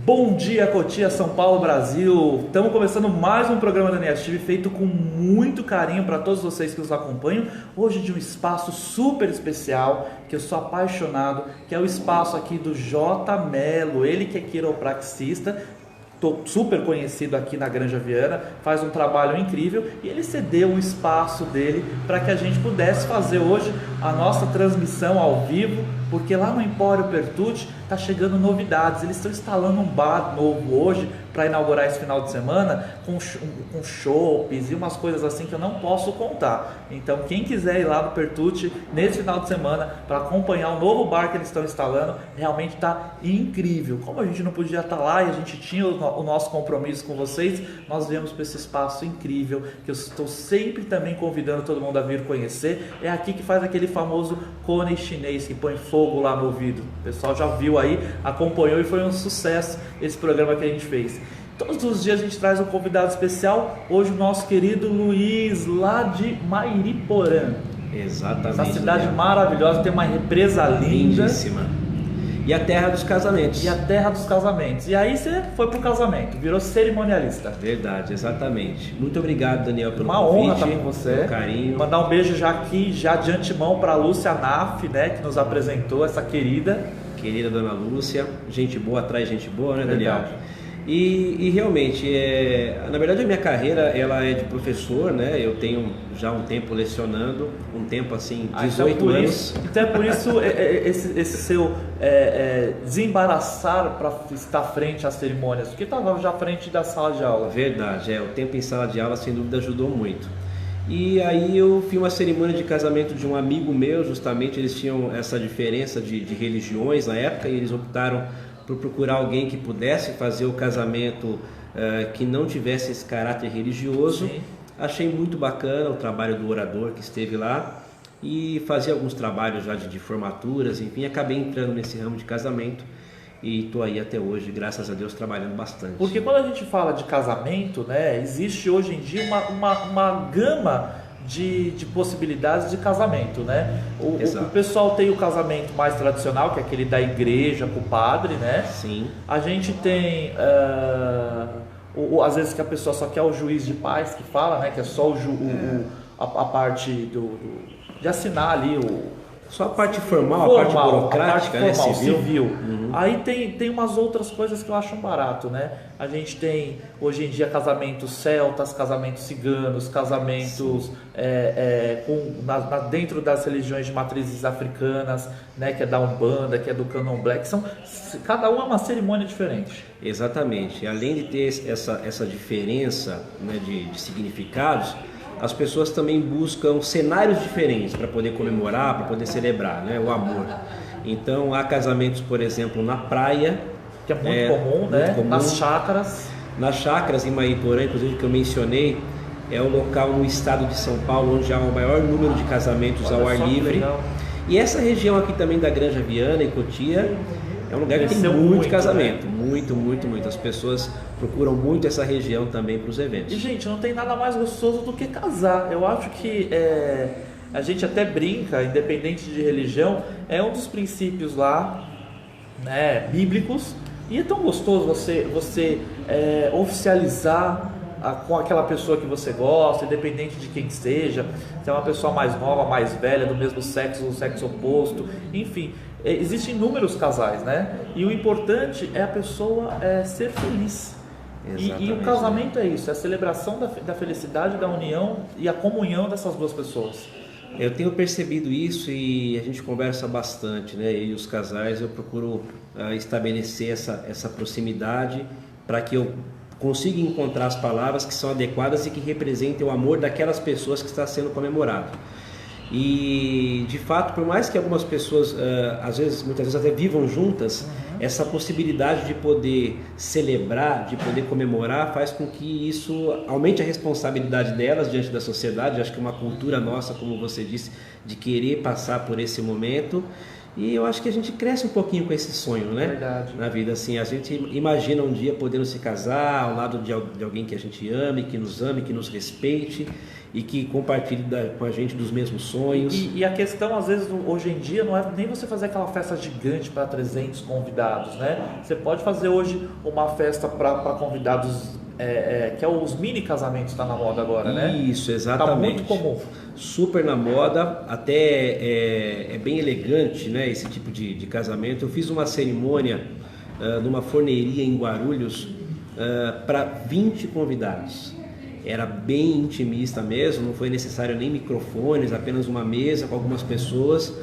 Bom dia, Cotia, São Paulo, Brasil. Estamos começando mais um programa da NSTV feito com muito carinho para todos vocês que nos acompanham. Hoje de um espaço super especial, que eu sou apaixonado, que é o espaço aqui do J. Melo. Ele que é quiropraxista, super conhecido aqui na Granja Viana, faz um trabalho incrível e ele cedeu um espaço dele para que a gente pudesse fazer hoje a nossa transmissão ao vivo, porque lá no Empório Pertucci está chegando novidades. Eles estão instalando um bar novo hoje para inaugurar esse final de semana com chopes e umas coisas assim que eu não posso contar. Então quem quiser ir lá no Pertucci nesse final de semana para acompanhar o novo bar que eles estão instalando, realmente está incrível. Como a gente não podia estar lá e a gente tinha o nosso compromisso com vocês, nós viemos para esse espaço incrível que eu estou sempre também convidando todo mundo a vir conhecer. É aqui que faz aquele famoso cone chinês que põe fogo lá no ouvido. O pessoal já viu aí, acompanhou e foi um sucesso esse programa que a gente fez. Todos os dias a gente traz um convidado especial. Hoje o nosso querido Luiz, lá de Mairiporã. Exatamente. Essa cidade maravilhosa, tem uma represa linda. Lindíssima. E a terra dos casamentos. E a terra dos casamentos. E aí você foi pro casamento, virou cerimonialista. Verdade, exatamente. Muito obrigado, Daniel, pelo uma convite. Uma honra estar com você. Pelo carinho. Mandar um beijo já aqui, já de antemão, para a Lúcia Naff, né, que nos apresentou, essa querida. Querida dona Lúcia. Gente boa atrai gente boa, né, Daniel? Verdade. E realmente, na verdade a minha carreira ela é de professor, né? Eu tenho já um tempo lecionando, um tempo assim, 18 anos. Então é por isso esse seu desembaraçar para estar frente às cerimônias, porque estava já à frente da sala de aula. Verdade, o tempo em sala de aula sem dúvida ajudou muito. E aí eu fiz uma cerimônia de casamento de um amigo meu, justamente eles tinham essa diferença de religiões na época e eles optaram por procurar alguém que pudesse fazer o casamento que não tivesse esse caráter religioso. Sim. Achei muito bacana o trabalho do orador que esteve lá e fazia alguns trabalhos já de formaturas, enfim, acabei entrando nesse ramo de casamento e estou aí até hoje, graças a Deus, trabalhando bastante. Porque quando a gente fala de casamento, né, existe hoje em dia uma gama de possibilidades de casamento, né? O pessoal tem o casamento mais tradicional, que é aquele da igreja com o padre, né? Sim. A gente tem às vezes que a pessoa só quer o juiz de paz, que fala, né? Que é só a parte de assinar ali só a parte formal, a parte burocrática, a parte formal, né? Civil. Uhum. Aí tem umas outras coisas que eu acho um barato, né? A gente tem hoje em dia casamentos celtas, casamentos ciganos, casamentos dentro das religiões de matrizes africanas, né? Que é da Umbanda, que é do Candomblé, cada uma é uma cerimônia diferente. Exatamente. Além de ter essa diferença, né, de significados, as pessoas também buscam cenários diferentes para poder comemorar, para poder celebrar, né, o amor. Então há casamentos, por exemplo, na praia, que é muito comum, né? Comum. Nas chácaras em Mairiporã, inclusive, que eu mencionei, é o local no estado de São Paulo onde há o maior número de casamentos ao ar livre. E essa região aqui também da Granja Viana e Cotia é um lugar que tem muito casamento, né? Muito. As pessoas procuram muito essa região também para os eventos. E, gente, não tem nada mais gostoso do que casar. Eu acho que a gente até brinca, independente de religião, é um dos princípios lá, né, bíblicos. E é tão gostoso você oficializar com aquela pessoa que você gosta, independente de quem seja, se é uma pessoa mais nova, mais velha, do mesmo sexo, do sexo oposto, enfim. Existem inúmeros casais, né? E o importante é a pessoa ser feliz. E o casamento é isso, é a celebração da felicidade, da união e a comunhão dessas duas pessoas. Eu tenho percebido isso e a gente conversa bastante, né? E os casais, eu procuro estabelecer essa proximidade para que eu consiga encontrar as palavras que são adequadas e que representem o amor daquelas pessoas que está sendo comemorado. E de fato, por mais que algumas pessoas muitas vezes até vivam juntas, essa possibilidade de poder celebrar, de poder comemorar, faz com que isso aumente a responsabilidade delas diante da sociedade. Acho que é uma cultura nossa, como você disse, de querer passar por esse momento. E eu acho que a gente cresce um pouquinho com esse sonho, né? Verdade. Na vida, assim, a gente imagina um dia podendo se casar ao lado de alguém que a gente ame, que nos respeite. e que compartilhe com a gente dos mesmos sonhos. E a questão, às vezes, hoje em dia, não é nem você fazer aquela festa gigante para 300 convidados, né? Você pode fazer hoje uma festa para convidados, que é os mini casamentos, está na moda agora, né? Isso, exatamente. Está muito comum. Super na moda, até é bem elegante, né, esse tipo de casamento. Eu fiz uma cerimônia numa forneria em Guarulhos para 20 convidados. Era bem intimista mesmo, não foi necessário nem microfones, apenas uma mesa com algumas pessoas,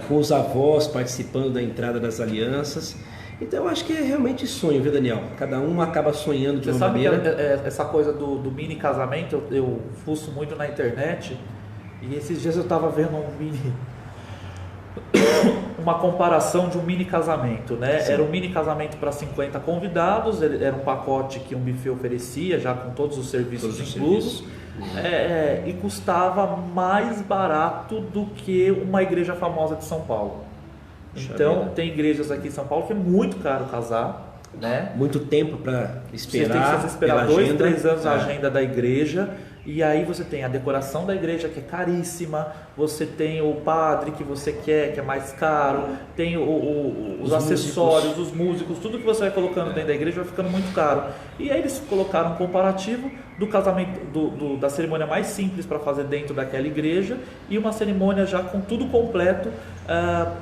com os avós participando da entrada das alianças. Então eu acho que é realmente sonho, viu, Daniel? Cada um acaba sonhando de uma maneira. Você sabe que essa coisa do mini casamento, eu fuço muito na internet, e esses dias eu estava vendo uma comparação de um mini casamento, né? Sim. Era um mini casamento para 50 convidados, era um pacote que um buffet oferecia, já com todos os serviços inclusos, e custava mais barato do que uma igreja famosa de São Paulo. Então, tem igrejas aqui em São Paulo que é muito caro casar, né? Muito tempo para esperar. Você tem que esperar 2, 3 anos a É. agenda da igreja. E aí você tem a decoração da igreja, que é caríssima, você tem o padre que você quer, que é mais caro, tem os acessórios, os músicos, tudo que você vai colocando dentro da igreja vai ficando muito caro. E aí eles colocaram um comparativo do casamento, da cerimônia mais simples para fazer dentro daquela igreja e uma cerimônia já com tudo completo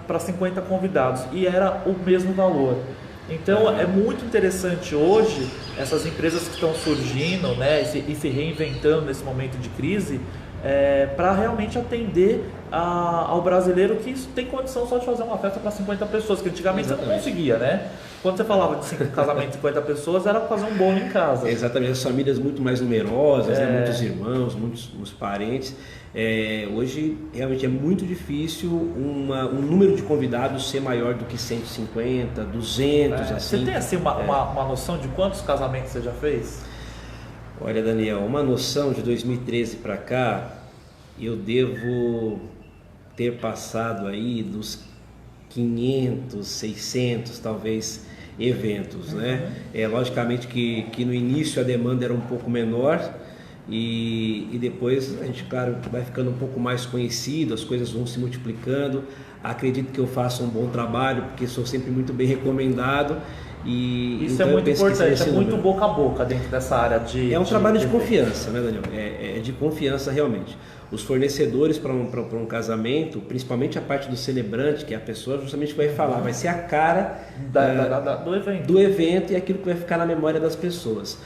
para 50 convidados. E era o mesmo valor. Então é muito interessante hoje essas empresas que estão surgindo, né, e se reinventando nesse momento de crise, para realmente atender ao brasileiro que tem condição só de fazer uma festa para 50 pessoas, que antigamente você não conseguia, né? Quando você falava de casamento de 50 pessoas, era fazer um bolo em casa. Exatamente, as famílias muito mais numerosas, né? Muitos irmãos, muitos parentes. Hoje realmente é muito difícil um número de convidados ser maior do que 150, 200, assim. Você tem assim uma noção de quantos casamentos você já fez? Olha, Daniel, uma noção de 2013 para cá, eu devo ter passado aí dos 500, 600 talvez eventos, né? Logicamente que no início a demanda era um pouco menor e depois a gente, claro, vai ficando um pouco mais conhecido, as coisas vão se multiplicando. Acredito que eu faço um bom trabalho porque sou sempre muito bem recomendado. Isso então é muito importante, é muito número. boca a boca dentro dessa área de... É um trabalho de confiança, né, Daniel? É de confiança realmente. Os fornecedores para um casamento, principalmente a parte do celebrante, que é a pessoa justamente vai falar, vai ser a cara do evento e aquilo que vai ficar na memória das pessoas.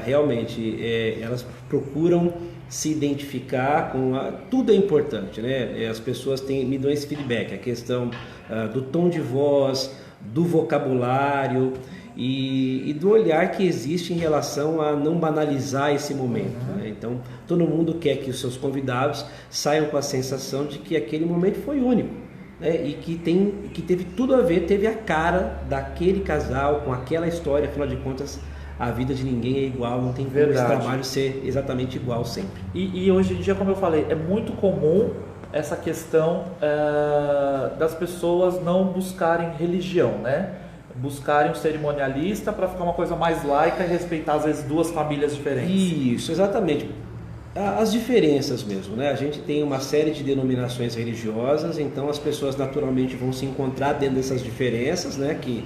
Realmente, elas procuram se identificar com... Tudo é importante, né? As pessoas me dão esse feedback, a questão do tom de voz, do vocabulário e do olhar que existe em relação a não banalizar esse momento, né? Então, todo mundo quer que os seus convidados saiam com a sensação de que aquele momento foi único, né? E que teve tudo a ver, teve a cara daquele casal com aquela história. Afinal de contas, a vida de ninguém é igual, não tem como esse trabalho ser exatamente igual sempre. E hoje em dia, como eu falei, é muito comum essa questão das pessoas não buscarem religião, né? Buscarem um cerimonialista para ficar uma coisa mais laica e respeitar às vezes duas famílias diferentes. Isso, exatamente. As diferenças mesmo, né? A gente tem uma série de denominações religiosas, então as pessoas naturalmente vão se encontrar dentro dessas diferenças, né? Que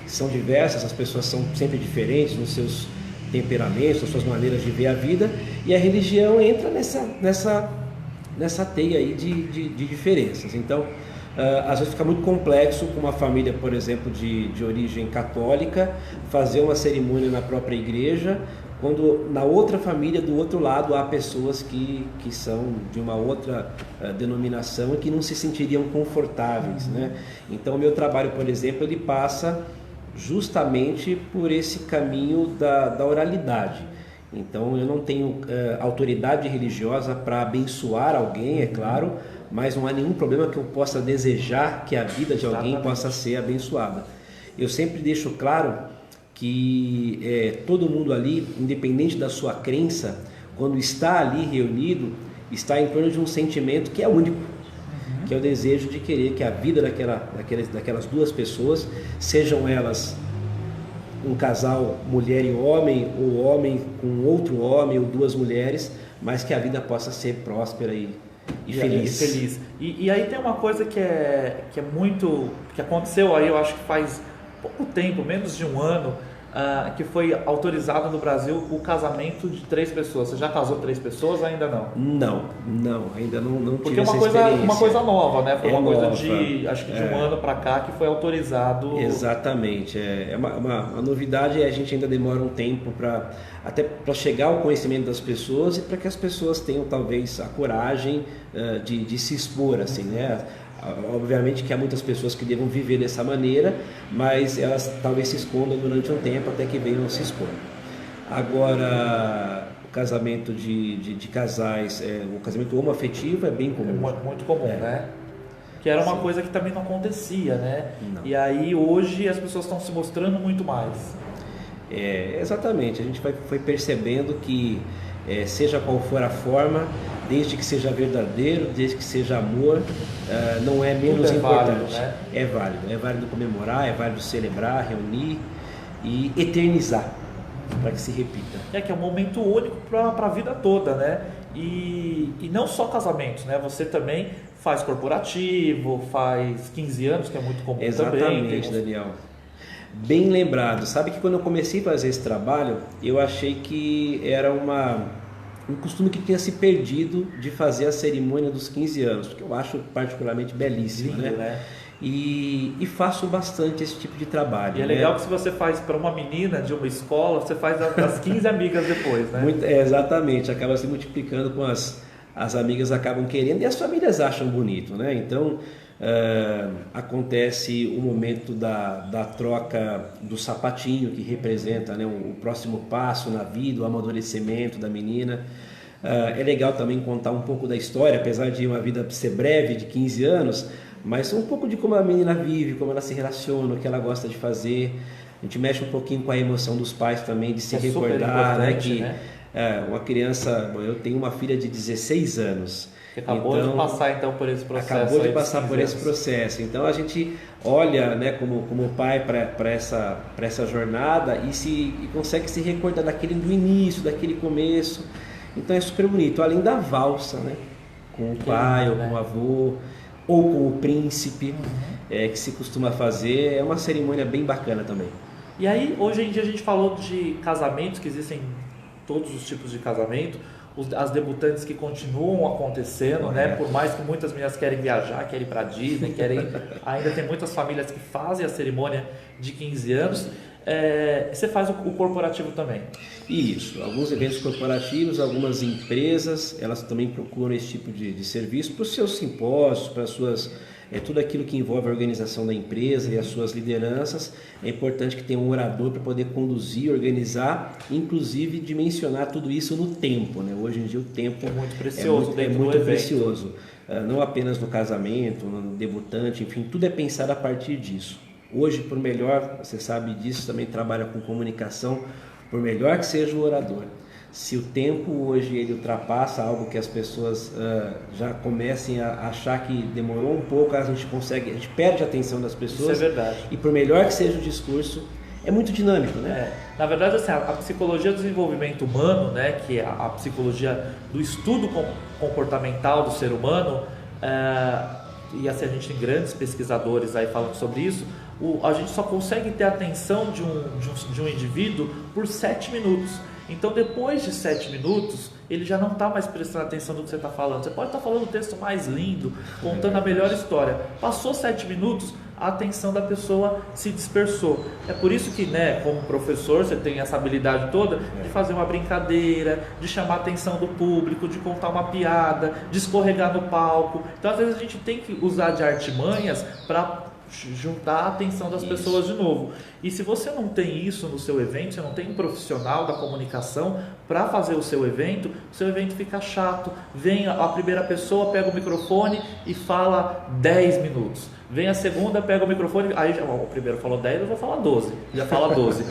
são diversas, as pessoas são sempre diferentes nos seus temperamentos, nas suas maneiras de ver a vida, e a religião entra nessa teia aí de diferenças. Então, às vezes fica muito complexo com uma família, por exemplo, de origem católica, fazer uma cerimônia na própria igreja, quando na outra família, do outro lado, há pessoas que são de uma outra denominação e que não se sentiriam confortáveis, né? Então, o meu trabalho, por exemplo, ele passa justamente por esse caminho da oralidade. Então, eu não tenho autoridade religiosa para abençoar alguém, é claro, mas não há nenhum problema que eu possa desejar que a vida de alguém possa ser abençoada. Eu sempre deixo claro que todo mundo ali, independente da sua crença, quando está ali reunido, está em torno de um sentimento que é único, que é o desejo de querer que a vida daquelas duas pessoas, sejam elas um casal mulher e homem, ou homem com outro homem, ou duas mulheres, mas que a vida possa ser próspera e feliz. Feliz. E aí tem uma coisa que é muito, que aconteceu aí, eu acho que faz pouco tempo, menos de um ano, que foi autorizado no Brasil o casamento de 3 pessoas. Você já casou 3 pessoas ou ainda não? Não, ainda não Porque tive essa Porque experiência. é uma coisa nova, né? Foi uma coisa nova. de, acho que de um ano para cá que foi autorizado. Exatamente, é uma novidade, e a gente ainda demora um tempo até para chegar ao conhecimento das pessoas e para que as pessoas tenham talvez a coragem de se expor, assim, né? Obviamente que há muitas pessoas que devam viver dessa maneira, mas elas talvez se escondam durante um tempo até que venham se expor. Agora, o casamento de casais, o casamento homoafetivo é bem comum. Muito comum, né? Que era uma coisa que também não acontecia, né? Não. E aí hoje as pessoas estão se mostrando muito mais. Exatamente, a gente foi percebendo que seja qual for a forma, desde que seja verdadeiro, desde que seja amor, não é menos importante. Válido, né? É válido comemorar, é válido celebrar, reunir e eternizar, para que se repita. Que é um momento único para a vida toda, né? E não só casamentos, né? Você também faz corporativo, faz 15 anos, que é muito comum. Exatamente, também. Daniel. Bem lembrado. Sabe que quando eu comecei a fazer esse trabalho, eu achei que era um costume que tinha se perdido de fazer a cerimônia dos 15 anos, que eu acho particularmente belíssima, né? E faço bastante esse tipo de trabalho. E é legal que se você faz para uma menina de uma escola, você faz das 15 amigas depois, né? Exatamente, acaba se multiplicando com as amigas acabam querendo e as famílias acham bonito, né? Então acontece o momento da troca do sapatinho, que representa, né, o próximo passo na vida, o amadurecimento da menina. É legal também contar um pouco da história, apesar de uma vida ser breve, de 15 anos, mas um pouco de como a menina vive, como ela se relaciona, o que ela gosta de fazer. A gente mexe um pouquinho com a emoção dos pais também, de se recordar, né, que uma criança, eu tenho uma filha de 16 anos. Que acabou de passar então por esse processo. Acabou de passar por esse processo. Então a gente olha, né, como pai para essa jornada e consegue se recordar do início, daquele começo. Então é super bonito. Além da valsa, né, com o pai, ou com o avô, ou com o príncipe, que se costuma fazer, é uma cerimônia bem bacana também. E aí, hoje em dia a gente falou de casamentos, que existem todos os tipos de casamento, as debutantes que continuam acontecendo, né? Por mais que muitas meninas querem viajar, querem ir para Disney, ainda tem muitas famílias que fazem a cerimônia de 15 anos. Você faz o corporativo também? Isso, alguns eventos corporativos, algumas empresas, elas também procuram esse tipo de serviço para os seus simpósios, para as suas... tudo aquilo que envolve a organização da empresa e as suas lideranças. É importante que tenha um orador para poder conduzir, organizar, inclusive dimensionar tudo isso no tempo, né? Hoje em dia o tempo é muito precioso, muito precioso. Não apenas no casamento, no debutante, enfim, tudo é pensado a partir disso. Hoje, por melhor, você sabe disso, também trabalha com comunicação, por melhor que seja o orador. Se o tempo hoje ele ultrapassa algo que as pessoas já comecem a achar que demorou um pouco, a gente perde a atenção das pessoas. Isso é verdade. E por melhor que seja o discurso, é muito dinâmico, né? Na verdade, assim, a psicologia do desenvolvimento humano, né, que é a psicologia do estudo comportamental do ser humano, e assim, a gente tem grandes pesquisadores aí falando sobre isso, a gente só consegue ter a atenção de um indivíduo por 7 minutos. Então, depois de 7 minutos, ele já não está mais prestando atenção no que você está falando. Você pode estar falando o texto mais lindo, contando a melhor história. Passou 7 minutos, a atenção da pessoa se dispersou. É por isso que, né, como professor, você tem essa habilidade toda de fazer uma brincadeira, de chamar a atenção do público, de contar uma piada, de escorregar no palco. Então, às vezes, a gente tem que usar de artimanhas para juntar a atenção das pessoas de novo. E se você não tem isso no seu evento, você não tem um profissional da comunicação para fazer o seu evento fica chato. Vem a primeira pessoa, pega o microfone e fala 10 minutos. Vem a segunda, pega o microfone, aí o primeiro falou 10, eu vou falar 12, já fala 12.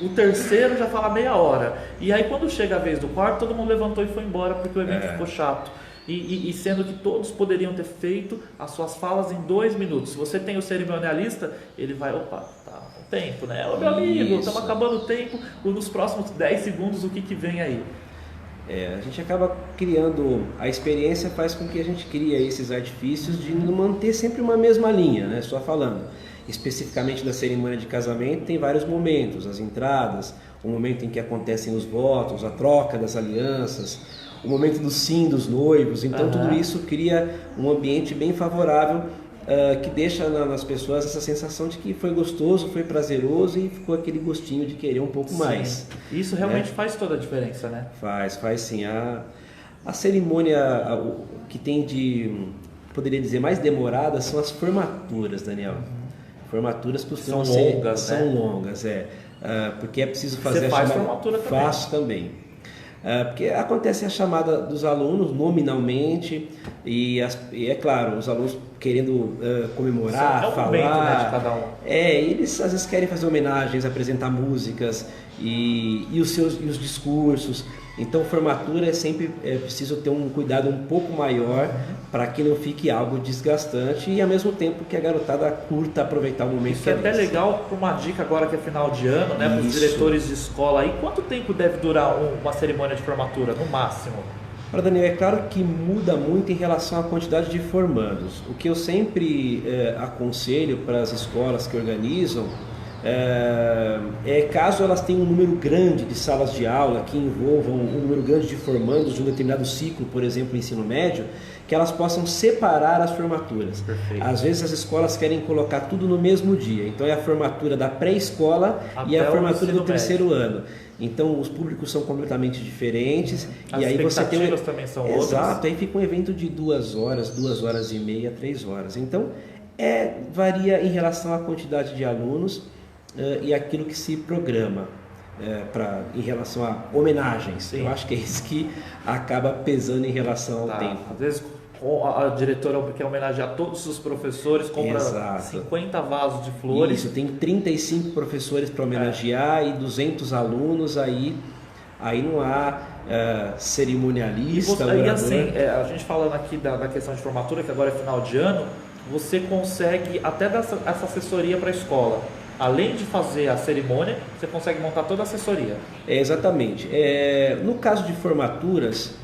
O terceiro já fala meia hora. E aí quando chega a vez do quarto, todo mundo levantou e foi embora porque o evento ficou chato. e sendo que todos poderiam ter feito as suas falas em 2 minutos. Se você tem o cerimonialista, ele vai, opa, tá o tempo, né? Ô meu amigo, estamos acabando o tempo, nos próximos 10 segundos o que vem aí? A gente acaba criando, a experiência faz com que a gente crie esses artifícios de manter sempre uma mesma linha, né? Só falando especificamente da cerimônia de casamento, tem vários momentos, as entradas, o momento em que acontecem os votos, a troca das alianças, o momento do sim dos noivos. Então tudo isso cria um ambiente bem favorável, que deixa nas pessoas essa sensação de que foi gostoso, foi prazeroso e ficou aquele gostinho de querer um pouco mais. Isso realmente faz toda a diferença, né? Faz sim. A cerimônia que tem poderia dizer, mais demorada são as formaturas, Daniel. Formaturas costumam ser longas, porque é preciso fazer Você faz formatura também? Faço também. Porque acontece a chamada dos alunos nominalmente e é claro, os alunos querendo comemorar, falar. Momento, né, de cada um. Eles às vezes querem fazer homenagens, apresentar músicas e os discursos. Então, formatura é sempre preciso ter um cuidado um pouco maior para que não fique algo desgastante e ao mesmo tempo que a garotada curta aproveitar o momento. Isso é até legal para uma dica agora que é final de ano, né, para os diretores de escola. E quanto tempo deve durar uma cerimônia de formatura, no máximo? Para Daniel, é claro que muda muito em relação à quantidade de formandos. O que eu sempre aconselho para as escolas que organizam caso elas tenham um número grande de salas de aula que envolvam um número grande de formandos de um determinado ciclo, por exemplo, ensino médio, que elas possam separar as formaturas. Perfeito. Às vezes as escolas querem colocar tudo no mesmo dia, então é a formatura da pré-escola e a formatura do terceiro ano. Então os públicos são completamente diferentes. As e aí você tem também são outras. Exato, aí fica um evento de 2 horas, 2 horas e meia, 3 horas. Então varia em relação à quantidade de alunos e aquilo que se programa em relação a homenagens. Sim. Eu acho que é isso que acaba pesando em relação ao tempo. Às vezes a diretora quer homenagear todos os professores, compra 50 vasos de flores. Isso, tem 35 professores para homenagear e 200 alunos, aí não há cerimonialista. E assim, a gente falando aqui da questão de formatura, que agora é final de ano, você consegue até dar essa assessoria para a escola. Além de fazer a cerimônia, você consegue montar toda a assessoria. Exatamente. No caso de formaturas,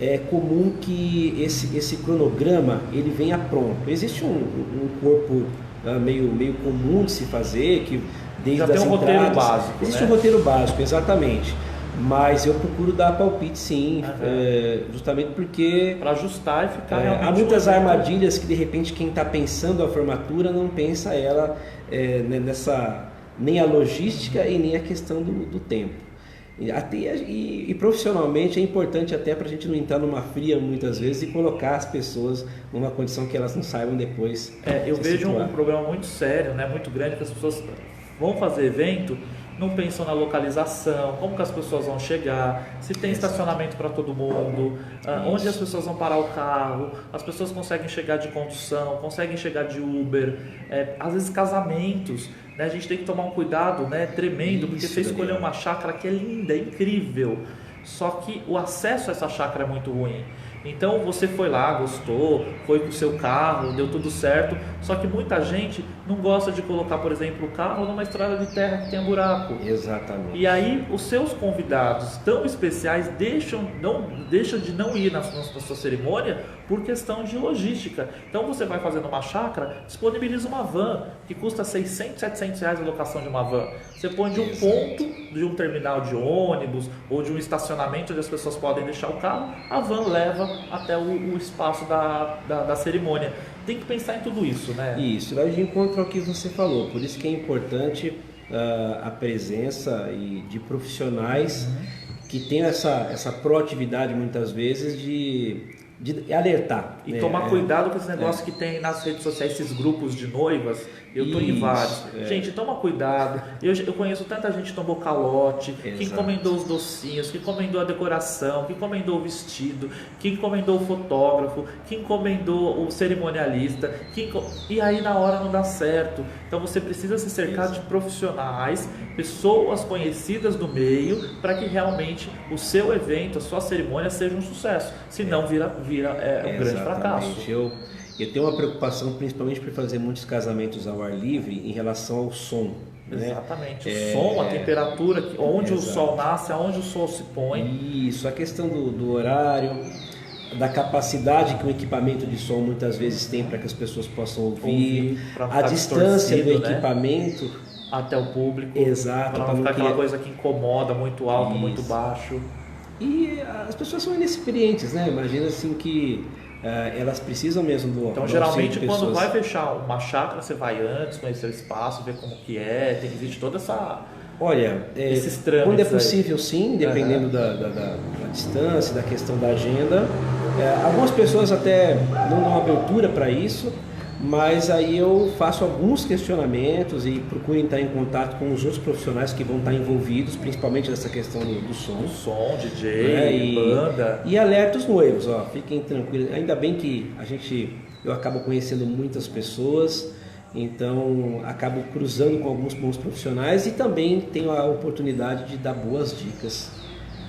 é comum que esse cronograma ele venha pronto. Existe um corpo meio comum de se fazer, que desde já tem um roteiro básico. Existe um roteiro básico, exatamente. Mas eu procuro dar palpite sim, justamente porque... Para ajustar e ficar realmente... Há muitas armadilhas que de repente quem está pensando a formatura não pensa ela nem a logística e nem a questão do tempo. E profissionalmente é importante até para a gente não entrar numa fria muitas vezes e colocar as pessoas numa condição que elas não saibam depois. Eu vejo um problema muito sério, né, muito grande, que as pessoas vão fazer evento, não pensam na localização, como que as pessoas vão chegar, se tem estacionamento para todo mundo, onde as pessoas vão parar o carro, as pessoas conseguem chegar de condução, conseguem chegar de Uber, às vezes casamentos, né, a gente tem que tomar um cuidado, né, tremendo, porque você escolheu uma chácara que é linda, é incrível, só que o acesso a essa chácara é muito ruim. Então você foi lá, gostou, foi com o seu carro, deu tudo certo, só que muita gente não gosta de colocar, por exemplo, o carro numa estrada de terra que tem buraco. Exatamente. E aí os seus convidados tão especiais deixam de não ir na sua cerimônia por questão de logística. Então você vai fazendo uma chácara, disponibiliza uma van que custa 600, 700 reais a locação de uma van. Você põe de um ponto de um terminal de ônibus ou de um estacionamento onde as pessoas podem deixar o carro, a van leva até o espaço da cerimônia. Tem que pensar em tudo isso, né? Isso, vai de encontro ao que você falou. Por isso que é importante a presença de profissionais que tenham essa proatividade muitas vezes de alertar. E tomar cuidado com esse negócio que tem nas redes sociais, esses grupos de noivas. Eu estou em vários. Gente, toma cuidado. Eu conheço tanta gente que tomou calote, que encomendou os docinhos, que encomendou a decoração, que encomendou o vestido, que encomendou o fotógrafo, que encomendou o cerimonialista, e aí na hora não dá certo. Então você precisa se cercar de profissionais, pessoas conhecidas do meio, para que realmente o seu evento, a sua cerimônia seja um sucesso. Senão vira vira um grande fracasso. Eu tenho uma preocupação, principalmente por fazer muitos casamentos ao ar livre, em relação ao som. Exatamente, o som, a temperatura, onde o sol nasce, aonde o sol se põe. Isso, a questão do horário, da capacidade que o equipamento de som muitas vezes tem para que as pessoas possam ouvir, a distância do equipamento até o público, exato, para não ficar aquela coisa que incomoda, muito alto, muito baixo. E as pessoas são inexperientes, né? Imagina assim que elas precisam mesmo do Então, geralmente, quando vai fechar uma chácara, você vai antes, conhecer o espaço, ver como que existe toda essa... Olha, esses trâmites quando é possível, sim, dependendo da distância, da questão da agenda. Algumas pessoas até não dão abertura para isso, mas aí eu faço alguns questionamentos e procuro entrar em contato com os outros profissionais que vão estar envolvidos, principalmente nessa questão do som. O som, DJ, banda. E alerta os noivos, fiquem tranquilos. Ainda bem que eu acabo conhecendo muitas pessoas, então acabo cruzando com alguns bons profissionais e também tenho a oportunidade de dar boas dicas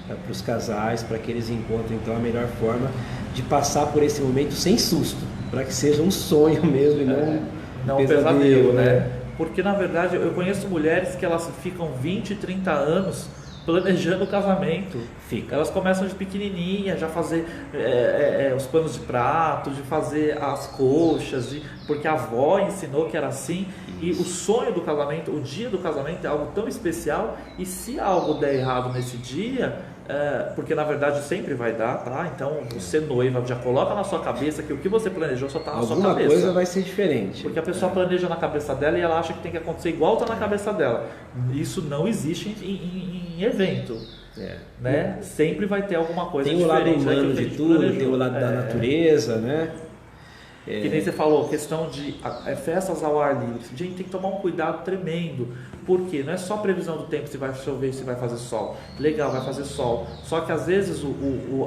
para os casais, para que eles encontrem então a melhor forma de passar por esse momento sem susto, para que seja um sonho mesmo e não um pesadelo, né? Porque na verdade eu conheço mulheres que elas ficam 20, 30 anos planejando o casamento. Elas começam de pequenininha, já fazer os panos de prato, de fazer as coxas, porque a avó ensinou que era assim. E o sonho do casamento, o dia do casamento é algo tão especial, e se algo der errado nesse dia, porque na verdade sempre vai dar, tá? Então você noiva, já coloca na sua cabeça que o que você planejou só está na sua cabeça. Alguma coisa vai ser diferente. Porque a pessoa planeja na cabeça dela e ela acha que tem que acontecer igual está na cabeça dela. Isso não existe em evento. Né? Sempre vai ter alguma coisa diferente. Tem o lado humano de tudo, tem o lado da natureza, né? Que nem você falou, questão de festas ao ar livre. A gente tem que tomar um cuidado tremendo, porque não é só previsão do tempo, se vai chover, se vai fazer sol. Legal, vai fazer sol. Só que às vezes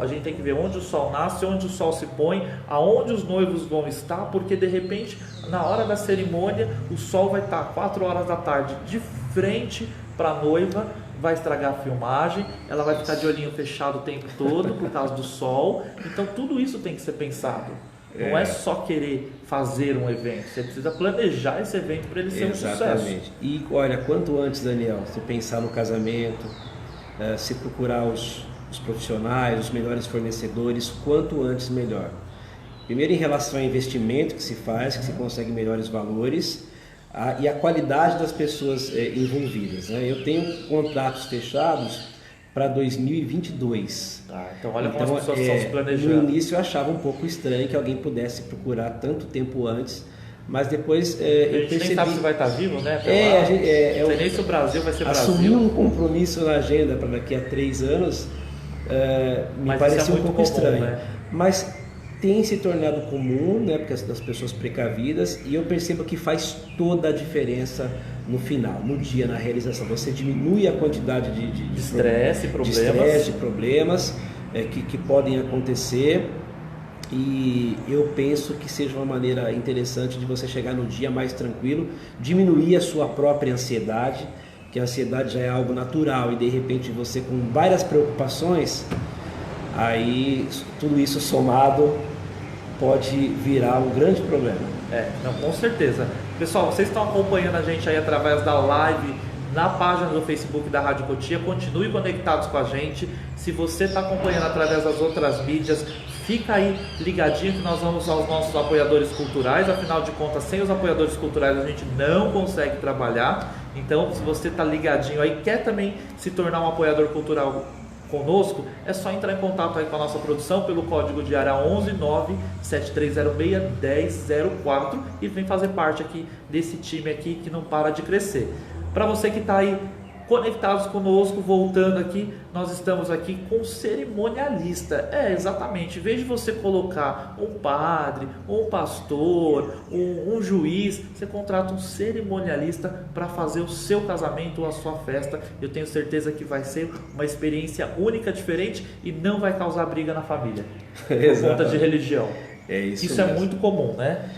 a gente tem que ver onde o sol nasce, onde o sol se põe, aonde os noivos vão estar, porque de repente, na hora da cerimônia, o sol vai estar 4 horas da tarde de frente para a noiva, vai estragar a filmagem, ela vai ficar de olhinho fechado o tempo todo por causa do sol. Então tudo isso tem que ser pensado. Não é só querer fazer um evento, você precisa planejar esse evento para ele ser um sucesso. Exatamente. E olha, quanto antes, Daniel, se pensar no casamento, se procurar os profissionais, os melhores fornecedores, quanto antes melhor. Primeiro em relação ao investimento que se faz, que se consegue melhores valores, e a qualidade das pessoas envolvidas. Né? Eu tenho contratos fechados para 2022. Então olha como as pessoas estão se planejando. No início eu achava um pouco estranho que alguém pudesse procurar tanto tempo antes, mas depois eu percebi... nem sabe se vai estar vivo, né? Não sei nem se o Brasil vai ser Brasil. Assumir um compromisso na agenda para daqui a 3 anos me pareceu um pouco estranho. Né? Mas tem se tornado comum, né, porque das pessoas precavidas, e eu percebo que faz toda a diferença no final, no dia, na realização. Você diminui a quantidade de estresse, problemas que podem acontecer, e eu penso que seja uma maneira interessante de você chegar no dia mais tranquilo, diminuir a sua própria ansiedade, que a ansiedade já é algo natural, e de repente você com várias preocupações, aí tudo isso somado pode virar um grande problema. Não, com certeza. Pessoal, vocês estão acompanhando a gente aí através da live na página do Facebook da Rádio Cotia. Continue conectados com a gente. Se você está acompanhando através das outras mídias, fica aí ligadinho que nós vamos aos nossos apoiadores culturais. Afinal de contas, sem os apoiadores culturais a gente não consegue trabalhar. Então, se você está ligadinho aí, quer também se tornar um apoiador cultural conosco, é só entrar em contato aí com a nossa produção pelo código de área 11973061004 e vem fazer parte aqui desse time aqui que não para de crescer. Para você que está aí conectados conosco, voltando aqui, nós estamos aqui com um cerimonialista. Exatamente, em vez de você colocar um padre, um pastor, um juiz, você contrata um cerimonialista para fazer o seu casamento ou a sua festa. Eu tenho certeza que vai ser uma experiência única, diferente e não vai causar briga na família por conta de religião. Isso é muito comum, né?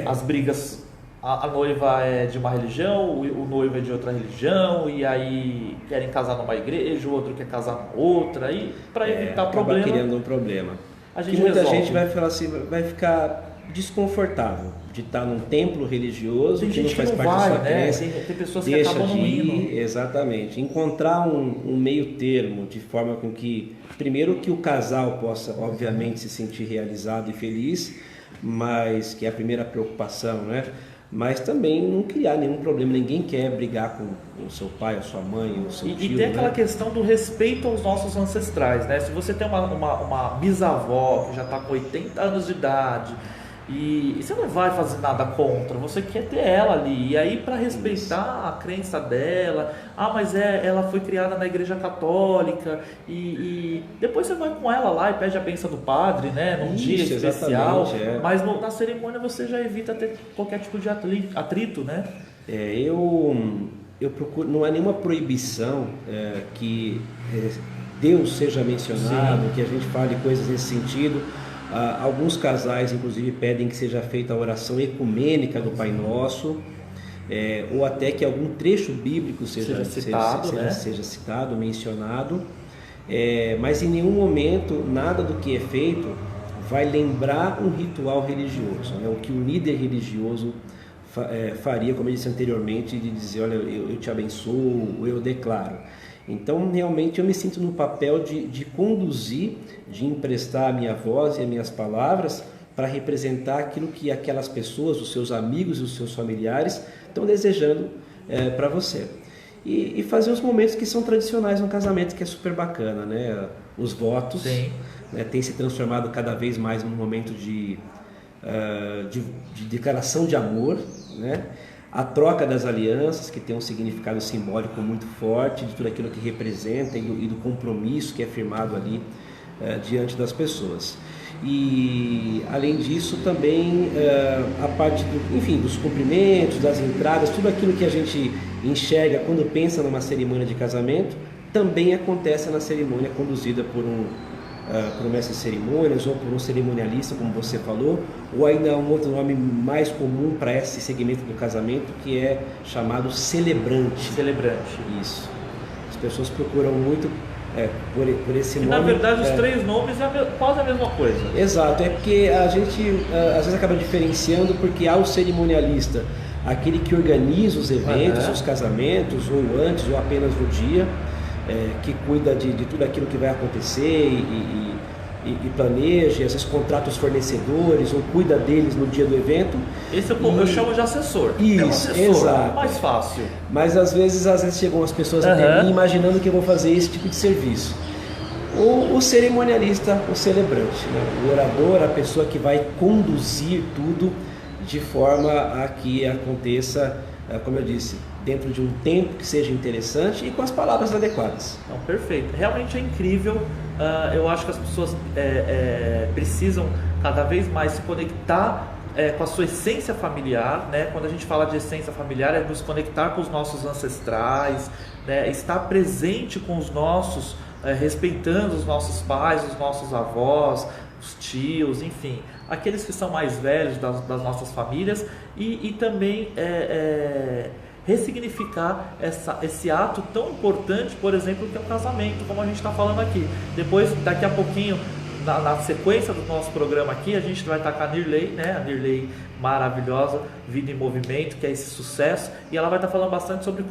As brigas... A noiva é de uma religião, o noivo é de outra religião, e aí querem casar numa igreja, o outro quer casar na outra, e para evitar problema... Acaba criando um problema. a gente que muita resolve. gente vai falar assim, vai ficar desconfortável de estar num templo religioso, Tem que gente não faz que não parte vai, da sua né? crença, Tem pessoas que deixa acabam de não ir, indo. exatamente. Encontrar um meio termo, de forma com que, primeiro, que o casal possa, obviamente, se sentir realizado e feliz, mas que é a primeira preocupação, né? Mas também não criar nenhum problema, ninguém quer brigar com o seu pai, a sua mãe, o seu tio, E tem aquela né? questão do respeito aos nossos ancestrais, né? Se você tem uma bisavó que já está com 80 anos de idade e você não vai fazer nada contra, você quer ter ela ali. E aí, para respeitar a crença dela, mas ela foi criada na igreja católica e depois você vai com ela lá e pede a bênção do padre, né? Num dia Isso, especial, exatamente, é. mas na cerimônia você já evita ter qualquer tipo de atrito, né? Eu procuro, não é nenhuma proibição que Deus seja mencionado, Sim. que a gente fale coisas nesse sentido. Alguns casais, inclusive, pedem que seja feita a oração ecumênica do Pai Nosso, ou até que algum trecho bíblico seja citado, né? seja citado, mencionado, mas em nenhum momento nada do que é feito vai lembrar um ritual religioso, né? O que o líder religioso faria, como eu disse anteriormente, de dizer, olha, eu te abençoo, ou eu declaro. Então, realmente, eu me sinto no papel de conduzir, de emprestar a minha voz e as minhas palavras para representar aquilo que aquelas pessoas, os seus amigos e os seus familiares estão desejando para você. E fazer os momentos que são tradicionais no casamento, que é super bacana, né? Os votos, né, têm se transformado cada vez mais num momento de declaração de amor, né? A troca das alianças, que tem um significado simbólico muito forte, de tudo aquilo que representa e do compromisso que é firmado ali diante das pessoas. E além disso também a parte dos cumprimentos, das entradas, tudo aquilo que a gente enxerga quando pensa numa cerimônia de casamento, também acontece na cerimônia conduzida por um mestre de cerimônias ou por um cerimonialista, como você falou, ou ainda um outro nome mais comum para esse segmento do casamento, que é chamado celebrante. Celebrante. Isso. As pessoas procuram muito por esse nome. Na verdade, os três nomes é quase a mesma coisa. Exato, é porque a gente às vezes acaba diferenciando, porque há o cerimonialista, aquele que organiza os eventos, os casamentos, ou antes, ou apenas no dia, que cuida de tudo aquilo que vai acontecer e planeja, às vezes contrata os fornecedores ou cuida deles no dia do evento. Esse eu chamo de assessor. Isso, um assessor, exato. mais fácil. Mas às vezes chegam as pessoas até mim imaginando que eu vou fazer esse tipo de serviço. O cerimonialista, o celebrante, né? O orador, a pessoa que vai conduzir tudo de forma a que aconteça, como eu disse, dentro de um tempo que seja interessante e com as palavras adequadas. Então, perfeito. Realmente é incrível. Eu acho que as pessoas precisam cada vez mais se conectar com a sua essência familiar, né? Quando a gente fala de essência familiar, é nos conectar com os nossos ancestrais, né? Estar presente com os nossos, respeitando os nossos pais, os nossos avós, os tios, enfim, aqueles que são mais velhos das nossas famílias e também ressignificar esse ato tão importante, por exemplo, que é o casamento, como a gente está falando aqui. Depois, daqui a pouquinho, na sequência do nosso programa aqui, a gente vai estar com a Nirley, né? A Nirley maravilhosa, Vida em Movimento, que é esse sucesso, e ela vai estar falando bastante sobre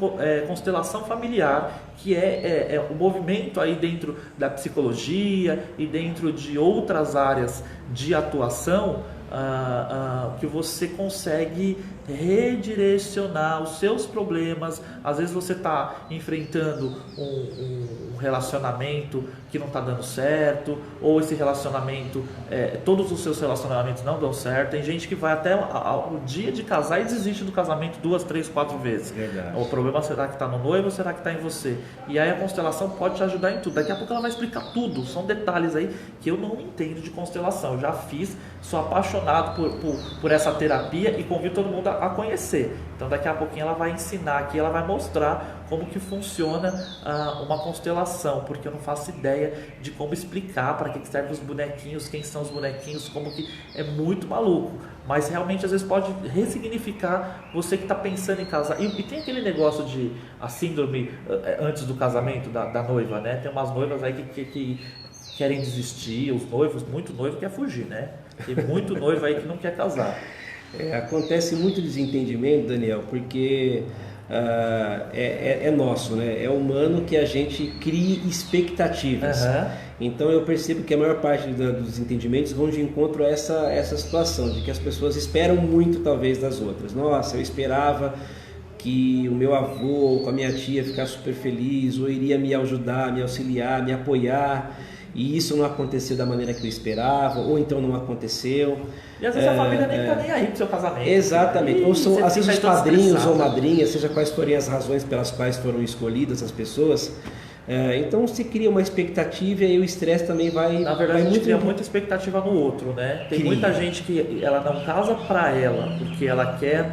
constelação familiar, que é o movimento aí dentro da psicologia e dentro de outras áreas de atuação, que você consegue redirecionar os seus problemas. Às vezes você está enfrentando um relacionamento que não está dando certo, ou esse relacionamento, todos os seus relacionamentos não dão certo. Tem gente que vai até o dia de casar e desiste do casamento 2, 3, 4 vezes. Verdade. O problema será que está no noivo ou será que está em você? E aí a constelação pode te ajudar em tudo. Daqui a pouco ela vai explicar tudo. São detalhes aí que eu não entendo de constelação. Eu já fiz, sou apaixonado por essa terapia e convido todo mundo a conhecer. Então daqui a pouquinho ela vai ensinar aqui, ela vai mostrar como que funciona uma constelação, porque eu não faço ideia de como explicar para que servem os bonequinhos, quem são os bonequinhos, como que é muito maluco, mas realmente às vezes pode ressignificar você que está pensando em casar. E tem aquele negócio de a síndrome antes do casamento da noiva, né? Tem umas noivas aí que querem desistir, os noivos, muito noivo quer fugir, né? Tem muito noivo aí que não quer casar. Acontece muito desentendimento, Daniel, porque é nosso, né? É humano que a gente crie expectativas. Aham. Então eu percebo que a maior parte dos desentendimentos vão de encontro a essa situação, de que as pessoas esperam muito talvez das outras. Nossa, eu esperava que o meu avô com a minha tia ficasse super feliz, ou iria me ajudar, me auxiliar, me apoiar, e isso não aconteceu da maneira que eu esperava, ou então não aconteceu. E às vezes a família nem tá nem aí pro seu casamento. Exatamente. E Ou são, você às vezes, fica os todo padrinhos ou estressado. madrinhas, seja quais forem as razões pelas quais foram escolhidas as pessoas. Então se cria uma expectativa e aí o estresse também vai. Na verdade, vai a gente muito cria muita expectativa no outro, né? Tem Cria. muita gente que ela não casa pra ela, porque ela quer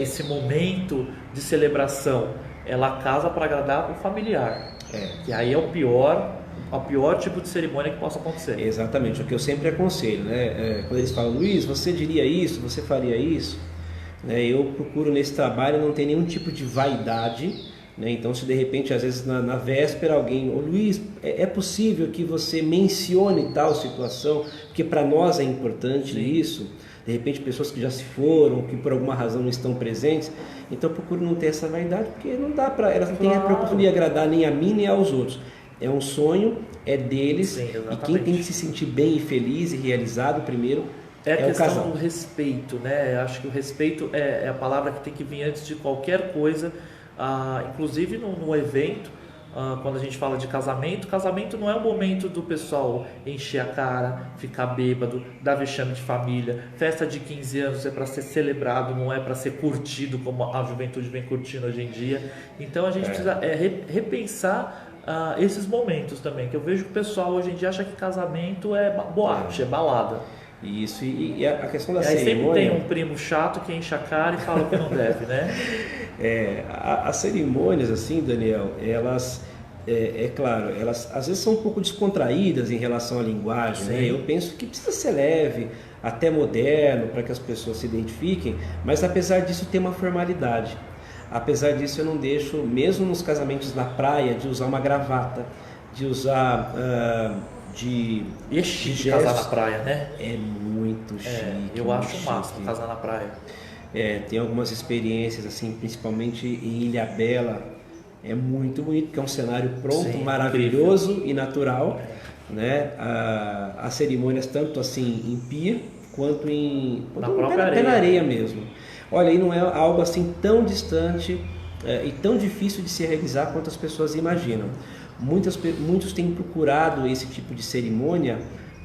esse momento de celebração. Ela casa para agradar o familiar. Que aí é o pior tipo de cerimônia que possa acontecer. Exatamente, o que eu sempre aconselho, né? Quando eles falam, Luiz, você diria isso, você faria isso, né? Eu procuro nesse trabalho não ter nenhum tipo de vaidade, né? Então, se de repente, às vezes na véspera alguém, ô Luiz, é possível que você mencione tal situação, porque para nós é importante isso. De repente, pessoas que já se foram, que por alguma razão não estão presentes, então eu procuro não ter essa vaidade, porque não dá para, elas não têm a preocupação de agradar nem a mim nem aos outros. É um sonho, é deles. Sim, e exatamente. quem tem que se sentir bem e feliz e realizado primeiro É a o questão casal. do respeito, né? Eu acho que o respeito é a palavra que tem que vir antes de qualquer coisa. Inclusive no evento, quando a gente fala de casamento não é o momento do pessoal encher a cara, ficar bêbado, dar vexame de família. Festa de 15 anos é para ser celebrado, não é para ser curtido como a juventude vem curtindo hoje em dia. Então a gente precisa repensar esses momentos também, que eu vejo que o pessoal hoje em dia acha que casamento é boate, é balada. Isso, e a questão da Aí sempre cerimônia... tem um primo chato que enche a cara e fala o que não deve, né? As cerimônias, assim, Daniel, elas, claro, elas às vezes são um pouco descontraídas em relação à linguagem, né? Eu penso que precisa ser leve, até moderno, para que as pessoas se identifiquem, mas apesar disso tem uma formalidade. Apesar disso eu não deixo, mesmo nos casamentos na praia, de usar uma gravata, de usar... E é chique de casar gestos. na praia, né? É muito chique. Eu muito acho o máximo chique. casar na praia. Tem algumas experiências, assim, principalmente em Ilhabela, é muito bonito, porque é um cenário pronto, Sim, maravilhoso e natural, né? As cerimônias tanto assim em pia, quanto Na no própria pé na areia. areia mesmo. Olha, aí não é algo assim tão distante e tão difícil de se realizar quanto as pessoas imaginam. Muitos têm procurado esse tipo de cerimônia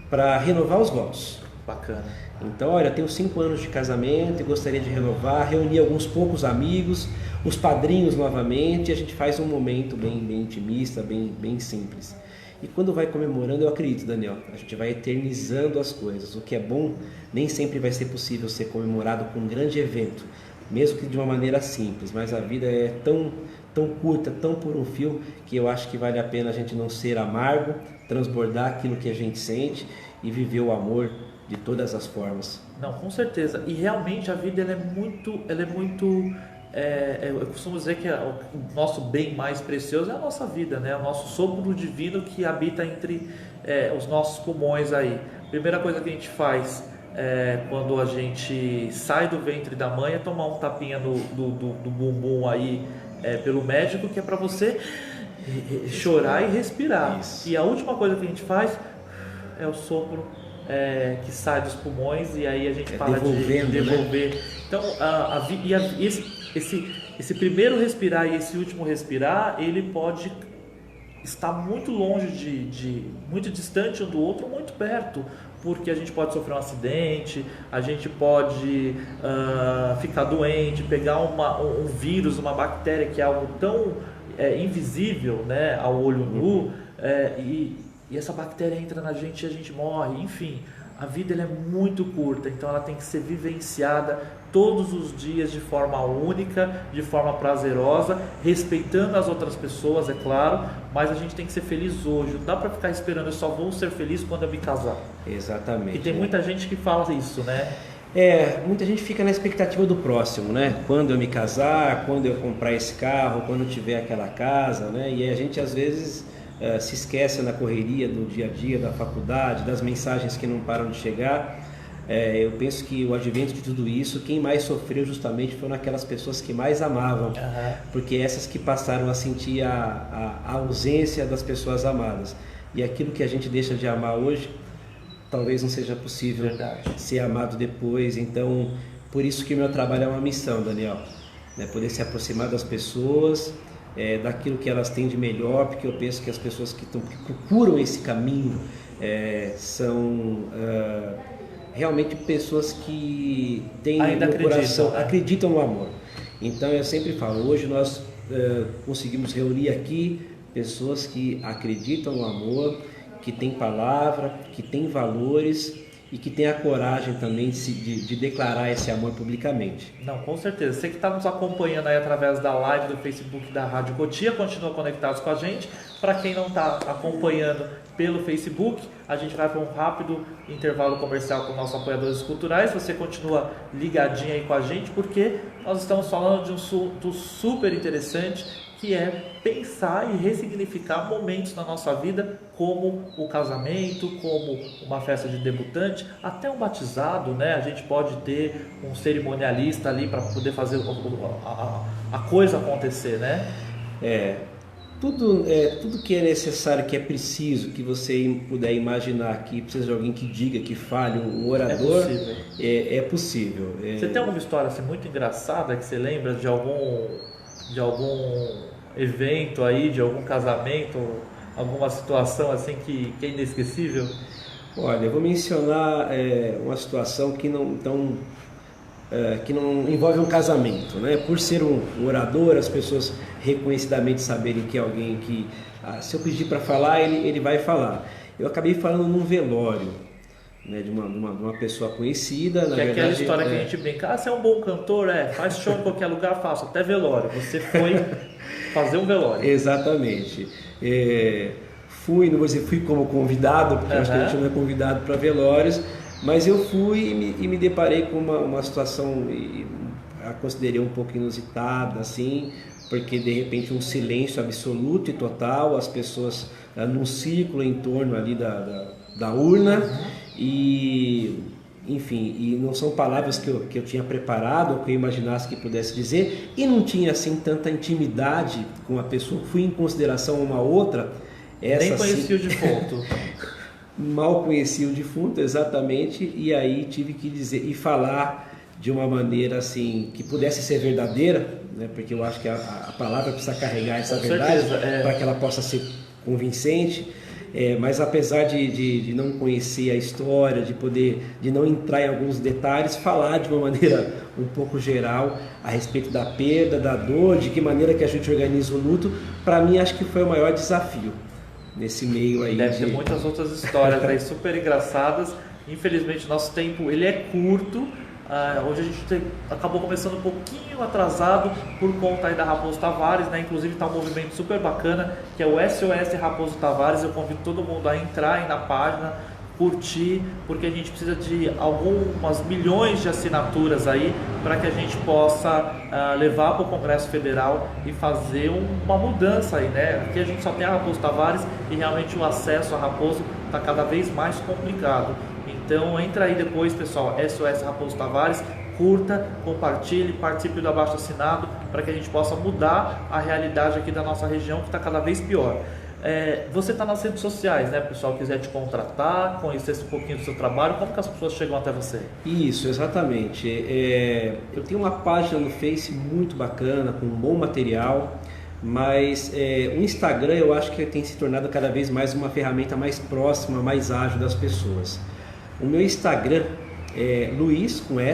para renovar os votos. Bacana. Então, olha, tenho 5 anos de casamento e gostaria de renovar, reunir alguns poucos amigos, os padrinhos novamente, e a gente faz um momento bem intimista, bem simples. E quando vai comemorando, eu acredito, Daniel, a gente vai eternizando as coisas. O que é bom, nem sempre vai ser possível ser comemorado com um grande evento, mesmo que de uma maneira simples, mas a vida é tão curta, tão por um fio, que eu acho que vale a pena a gente não ser amargo, transbordar aquilo que a gente sente e viver o amor de todas as formas. Não, com certeza. E realmente a vida ela é muito, eu costumo dizer que o nosso bem mais precioso é a nossa vida, né? O nosso sopro divino que habita entre os nossos pulmões aí. Primeira coisa que a gente faz quando a gente sai do ventre da mãe é tomar um tapinha do bumbum aí pelo médico, que é para você chorar e respirar. Isso. E a última coisa que a gente faz é o sopro que sai dos pulmões, e aí a gente para de devolver. Né? Então, esse primeiro respirar e esse último respirar, ele pode estar muito longe muito distante um do outro, muito perto, porque a gente pode sofrer um acidente, a gente pode ficar doente, pegar um vírus, uma bactéria que é algo tão invisível, né, ao olho nu, e essa bactéria entra na gente e a gente morre. Enfim, a vida ela é muito curta, então ela tem que ser vivenciada todos os dias de forma única, de forma prazerosa, respeitando as outras pessoas, é claro, mas a gente tem que ser feliz hoje. Não dá para ficar esperando, eu só vou ser feliz quando eu me casar. Exatamente. E tem muita gente que fala isso, né? Muita gente fica na expectativa do próximo, né? Quando eu me casar, quando eu comprar esse carro, quando eu tiver aquela casa, né? E a gente às vezes se esquecem na correria do dia a dia, da faculdade, das mensagens que não param de chegar. Eu penso que o advento de tudo isso, quem mais sofreu justamente foram aquelas pessoas que mais amavam, porque essas que passaram a sentir a ausência das pessoas amadas. E aquilo que a gente deixa de amar hoje, talvez não seja possível ser amado depois. Então, por isso que o meu trabalho é uma missão, Daniel, né? Poder se aproximar das pessoas, daquilo que elas têm de melhor, porque eu penso que as pessoas que procuram esse caminho são realmente pessoas que têm no coração, acreditam no amor. Então eu sempre falo, hoje nós conseguimos reunir aqui pessoas que acreditam no amor, que têm palavra, que têm valores e que têm a coragem também de declarar esse amor publicamente. Não, com certeza. Você que está nos acompanhando aí através da live do Facebook da Rádio Cotia, continua conectados com a gente. Para quem não está acompanhando pelo Facebook, a gente vai para um rápido intervalo comercial com nossos apoiadores culturais. Você continua ligadinho aí com a gente, porque nós estamos falando de um assunto super interessante, que é pensar e ressignificar momentos na nossa vida, como o casamento, como uma festa de debutante, até um batizado, né? A gente pode ter um cerimonialista ali para poder fazer a coisa acontecer, né? Tudo que é necessário, que é preciso, que você puder imaginar que precisa de alguém que diga, que fale, um orador, é possível. Você tem alguma história assim, muito engraçada que você lembra de algum evento aí, de algum casamento, alguma situação assim que é inesquecível? Olha, eu vou mencionar uma situação que não envolve um casamento, né? Por ser um orador, as pessoas reconhecidamente saberem que é alguém que, se eu pedir para falar, ele vai falar. Eu acabei falando num velório, né, de uma pessoa conhecida, na verdade. Aquela história que a gente brinca, você é um bom cantor, faz show em qualquer lugar, faço até velório. Você foi fazer um velório. Exatamente. Não vou dizer fui como convidado, porque acho que a gente não é convidado para velórios, mas eu fui e me deparei com uma situação, a considerei um pouco inusitada, assim, porque de repente um silêncio absoluto e total, as pessoas num círculo em torno ali da urna, e enfim, e não são palavras que eu tinha preparado ou que eu imaginasse que pudesse dizer, e não tinha assim tanta intimidade com a pessoa, fui em consideração uma outra. Nem conhecia o defunto. Mal conhecia o defunto, exatamente, e aí tive que dizer e falar de uma maneira assim que pudesse ser verdadeira, né? Porque eu acho que a palavra precisa carregar essa verdade para que ela possa ser convincente. Mas apesar de não conhecer a história, de não entrar em alguns detalhes, falar de uma maneira um pouco geral a respeito da perda, da dor, de que maneira que a gente organiza o luto, para mim acho que foi o maior desafio nesse meio aí. Deve ter muitas outras histórias aí super engraçadas. Infelizmente nosso tempo ele é curto. Hoje a gente acabou começando um pouquinho atrasado por conta aí da Raposo Tavares, né? Inclusive está um movimento super bacana que é o SOS Raposo Tavares. Eu convido todo mundo a entrar aí na página, curtir, porque a gente precisa de algumas milhões de assinaturas aí para que a gente possa levar para o Congresso Federal e fazer uma mudança aí, né? Aqui a gente só tem a Raposo Tavares e realmente o acesso a Raposo está cada vez mais complicado. Então entra aí depois, pessoal, SOS Raposo Tavares, curta, compartilhe, participe do abaixo assinado para que a gente possa mudar a realidade aqui da nossa região que está cada vez pior. Você está nas redes sociais, né, pessoal? Quiser te contratar, conhecer um pouquinho do seu trabalho, como que as pessoas chegam até você? Isso, exatamente. Eu tenho uma página no Face muito bacana, com um bom material, mas o Instagram eu acho que tem se tornado cada vez mais uma ferramenta mais próxima, mais ágil das pessoas. O meu Instagram é luiz.alb.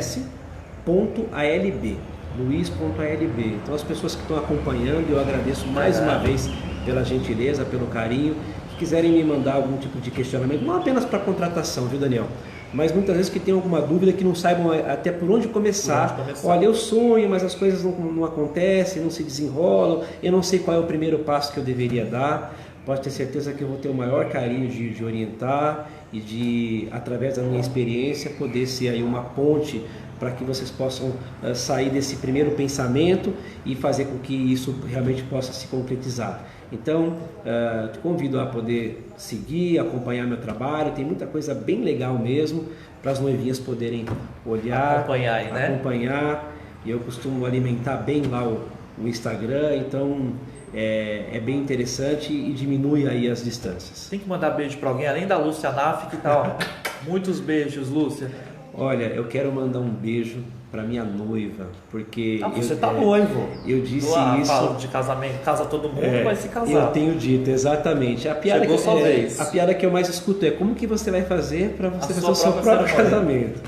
Luiz.alb. Então as pessoas que estão acompanhando, eu agradeço mais uma vez pela gentileza, pelo carinho, que quiserem me mandar algum tipo de questionamento, não apenas para contratação, viu, Daniel? Mas muitas vezes que tem alguma dúvida, que não saibam até por onde começar. Olha, eu sonho, mas as coisas não acontecem, não se desenrolam, eu não sei qual é o primeiro passo que eu deveria dar. Pode ter certeza que eu vou ter o maior carinho de orientar e de, através da minha experiência, poder ser aí uma ponte para que vocês possam sair desse primeiro pensamento e fazer com que isso realmente possa se concretizar. Então, te convido a poder seguir, acompanhar meu trabalho, tem muita coisa bem legal mesmo para as noivinhas poderem olhar, acompanhar aí, né? Acompanhar. E eu costumo alimentar bem lá o Instagram, então é bem interessante e diminui aí as distâncias. Tem que mandar beijo para alguém, além da Lúcia Naff, que tal? Muitos beijos, Lúcia. Olha, eu quero mandar um beijo para minha noiva, porque você tá noivo. Eu disse isso. Fala de casamento, casa todo mundo, vai se casar. Eu tenho dito, exatamente. A piada Chegou sua vez. A piada que eu mais escuto é como que você vai fazer para você fazer o seu próprio casamento.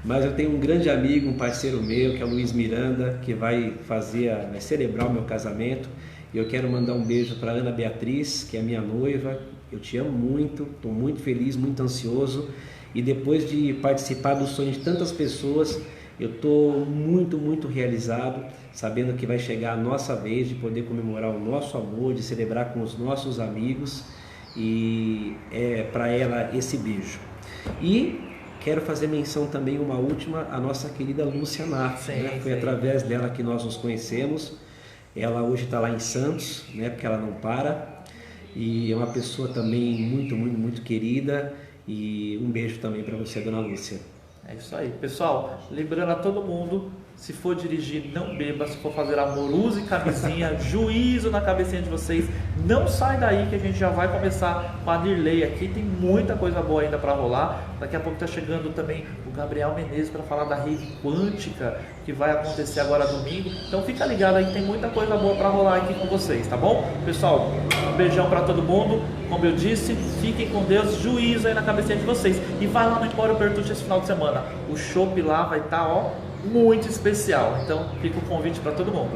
Mas eu tenho um grande amigo, um parceiro meu, que é o Luiz Miranda, que vai celebrar o meu casamento. E eu quero mandar um beijo para Ana Beatriz, que é minha noiva. Eu te amo muito, estou muito feliz, muito ansioso. E depois de participar do sonho de tantas pessoas, eu estou muito, muito realizado, sabendo que vai chegar a nossa vez de poder comemorar o nosso amor, de celebrar com os nossos amigos. E é para ela esse beijo. E quero fazer menção também, uma última, a nossa querida Lúcia Naff, né? Foi através dela que nós nos conhecemos. Ela hoje está lá em Santos, né? Porque ela não para. E é uma pessoa também muito, muito, muito querida. E um beijo também para você, dona Lúcia. É isso aí. Pessoal, lembrando a todo mundo, se for dirigir, não beba. Se for fazer amor, use camisinha. Juízo na cabecinha de vocês. Não sai daí que a gente já vai começar com a Nirley aqui. Tem muita coisa boa ainda para rolar. Daqui a pouco está chegando também o Gabriel Menezes para falar da rave quântica que vai acontecer agora domingo. Então fica ligado aí, tem muita coisa boa para rolar aqui com vocês, tá bom? Pessoal, um beijão para todo mundo. Como eu disse, fiquem com Deus, juízo aí na cabecinha de vocês. E vai lá no Empório Bertucci esse final de semana. O chopp lá vai estar, muito especial. Então fica o convite para todo mundo.